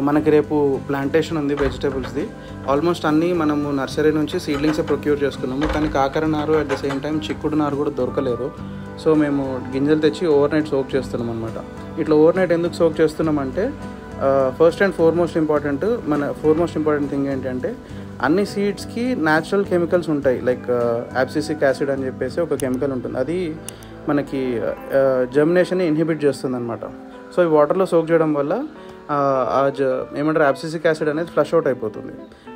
మనకి రేపు ప్లాంటేషన్ ఉంది వెజిటేబుల్స్ది. ఆల్మోస్ట్ అన్నీ మనము నర్సరీ నుంచి సీడ్లింగ్స్ ప్రొక్యూర్ చేసుకున్నాము. కానీ కాకర నారు అట్ ద సేమ్ టైం చిక్కుడు నారు కూడా దొరకలేదు. సో మేము గింజలు తెచ్చి ఓవర్ నైట్ సోక్ చేస్తున్నాం అనమాట. ఇట్లా ఓవర్ నైట్ ఎందుకు సోక్ చేస్తున్నామంటే first and foremost important thing ఏంటంటే అన్ని సీడ్స్కి న్యాచురల్ కెమికల్స్ ఉంటాయి. లైక్ యాబ్సిసిక్ యాసిడ్ అని చెప్పేసి ఒక కెమికల్ ఉంటుంది. అది మనకి జర్మినేషన్ని ఇన్హిబిట్ చేస్తుంది అనమాట. సో ఈ వాటర్లో సోక్ చేయడం వల్ల ఏమంటారు యాబ్సిసిక్ యాసిడ్ అనేది ఫ్లష్ అవుట్ అయిపోతుంది.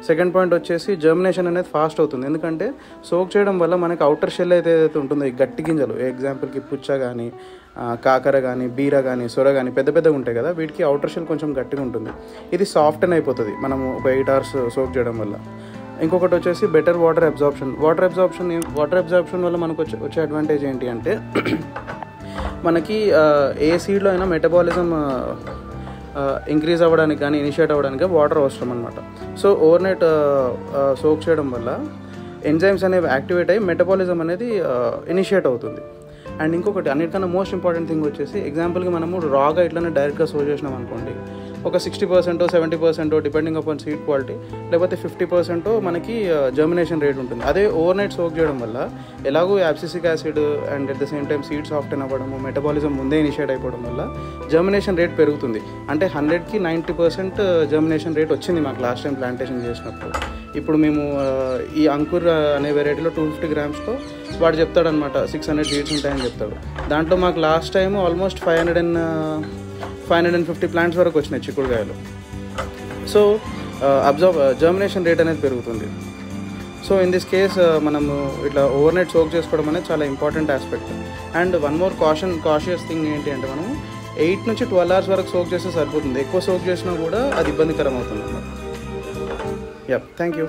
సెకండ్ పాయింట్ వచ్చేసి జర్మినేషన్ అనేది ఫాస్ట్ అవుతుంది. ఎందుకంటే సోక్ చేయడం వల్ల మనకి అవుటర్ షెల్ ఏదైతే ఉంటుందో ఈ గట్టి గింజలు, ఎగ్జాంపుల్కి పుచ్చ కానీ కాకర కానీ బీర కానీ సొర కానీ పెద్దగా ఉంటాయి కదా, వీటికి అవుటర్ షెల్ కొంచెం గట్టిగా ఉంటుంది. ఇది సాఫ్టెన్ అయిపోతుంది మనము ఒక 8 hours సోక్ చేయడం వల్ల. ఇంకొకటి వచ్చేసి బెటర్ వాటర్ అబ్జార్ప్షన్ వల్ల మనకు వచ్చే అడ్వాంటేజ్ ఏంటి అంటే మనకి ఏ సీడ్లో అయినా మెటబాలిజం ఇంక్రీజ్ అవ్వడానికి కానీ ఇనిషియేట్ అవ్వడానికి వాటర్ అవసరం అనమాట. సో ఓవర్ నైట్ సోక్ చేయడం వల్ల ఎంజైమ్స్ అనేవి యాక్టివేట్ అయ్యి మెటబాలిజం అనేది ఇనిషియేట్ అవుతుంది. అండ్ ఇంకొకటి అన్నిటికన్నా మోస్ట్ ఇంపార్టెంట్ థింగ్ వచ్చేసి ఎగ్జాంపుల్కి మనము రాగా ఇట్లనే డైరెక్ట్గా సోక్ చేసినాం అనుకోండి, ఒక 60% 70% డిపెండింగ్ అపాన్ సీడ్ క్వాలిటీ, లేకపోతే 50% మనకి జర్మినేషన్ రేట్ ఉంటుంది. అదే ఓవర్ నైట్ సోక్ చేయడం వల్ల ఎలాగో యాబ్సిసిక్ acid and at the same time seed soften అవ్వడము, మెటబాలిజం ముందే ఇనిషియేట్ అయిపోవడం వల్ల జర్మినేషన్ రేట్ పెరుగుతుంది. అంటే 100కి 90% జర్మినేషన్ రేట్ వచ్చింది మాకు లాస్ట్ టైం ప్లాంటేషన్ చేసినప్పుడు. ఇప్పుడు మేము ఈ అంకుర్ అనే వెరైటీలో 250 grams వాడు చెప్తాడనమాట 600 seeds ఉంటాయని చెప్తాడు. దాంట్లో మాకు లాస్ట్ టైం ఆల్మోస్ట్ 550 plants వరకు వచ్చినాయి చిక్కుడుకాయలు. సో జర్మినేషన్ రేట్ అనేది పెరుగుతుంది. సో ఇన్ దిస్ కేస్ మనము ఇట్లా ఓవర్ నైట్ సోక్ చేసుకోవడం అనేది చాలా important aspect. And one more cautious thing ఏంటి అంటే మనము 8 నుంచి 12 hours వరకు సోక్ చేస్తే సరిపోతుంది. ఎక్కువ సోక్ చేసినా కూడా అది ఇబ్బందికరం అవుతుంది అన్నమాట. Thank you.